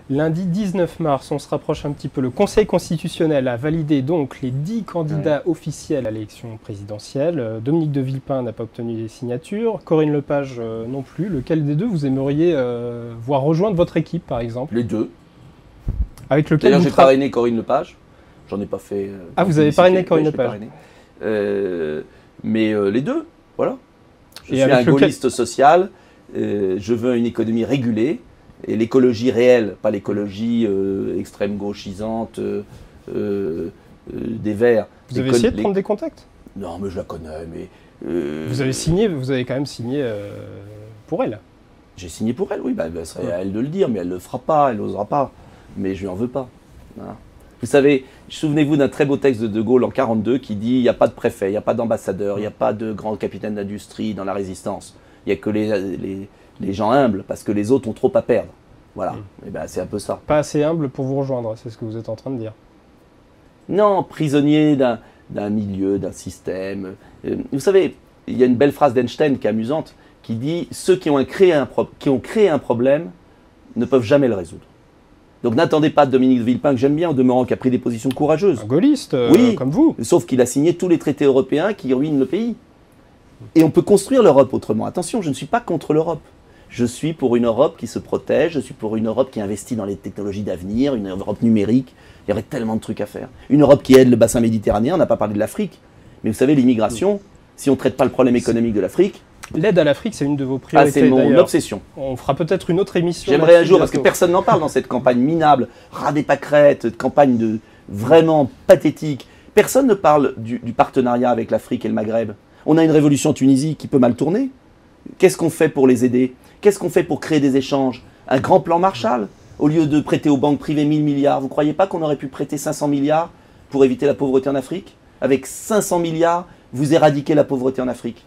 Lundi 19 mars, on se rapproche un petit peu. Le Conseil constitutionnel a validé donc les 10 candidats officiels à l'élection présidentielle. Dominique de Villepin n'a pas obtenu les signatures. Corinne Lepage non plus. Lequel des deux vous aimeriez voir rejoindre votre équipe, par exemple? Les deux. Avec lequel D'ailleurs, j'ai parrainé Corinne Lepage. J'en ai pas fait. Ah, vous avez parrainé Corinne Lepage. Mais les deux, voilà. Je suis un gaulliste social. Je veux une économie régulée. Et l'écologie réelle, pas l'écologie extrême gauchisante des Verts. Vous avez essayé de prendre des contacts? Non, mais je la connais. Mais vous avez quand même signé pour elle. J'ai signé pour elle, oui. Bah, ce serait à elle de le dire, mais elle ne le fera pas, elle n'osera pas. Mais je lui en veux pas. Voilà. Vous savez, souvenez-vous d'un très beau texte de Gaulle en 1942 qui dit « Il n'y a pas de préfet, il n'y a pas d'ambassadeur, il n'y a pas de grand capitaine d'industrie dans la résistance. Il n'y a que les gens humbles, parce que les autres ont trop à perdre. » Voilà, et ben, c'est un peu ça. Pas assez humble pour vous rejoindre, c'est ce que vous êtes en train de dire. Non, prisonnier d'un milieu, d'un système. Vous savez, il y a une belle phrase d'Einstein qui est amusante, qui dit « Ceux qui ont créé un problème ne peuvent jamais le résoudre. » Donc n'attendez pas de Dominique de Villepin, que j'aime bien, au demeurant, qui a pris des positions courageuses. Un gaulliste, oui, comme vous. Sauf qu'il a signé tous les traités européens qui ruinent le pays. Et on peut construire l'Europe autrement. Attention, je ne suis pas contre l'Europe. Je suis pour une Europe qui se protège, je suis pour une Europe qui investit dans les technologies d'avenir, une Europe numérique. Il y aurait tellement de trucs à faire. Une Europe qui aide le bassin méditerranéen, on n'a pas parlé de l'Afrique. Mais vous savez, l'immigration, si on ne traite pas le problème économique de l'Afrique... L'aide à l'Afrique, c'est une de vos priorités. Ah, c'est mon obsession. On fera peut-être une autre émission. J'aimerais un jour, parce que personne n'en parle dans cette campagne minable, ras des pâquerettes, campagne vraiment pathétique. Personne ne parle du partenariat avec l'Afrique et le Maghreb. On a une révolution en Tunisie qui peut mal tourner. Qu'est-ce qu'on fait pour les aider? Qu'est-ce qu'on fait pour créer des échanges? Un grand plan Marshall? Au lieu de prêter aux banques privées 1000 milliards, vous ne croyez pas qu'on aurait pu prêter 500 milliards pour éviter la pauvreté en Afrique? Avec 500 milliards, vous éradiquez la pauvreté en Afrique.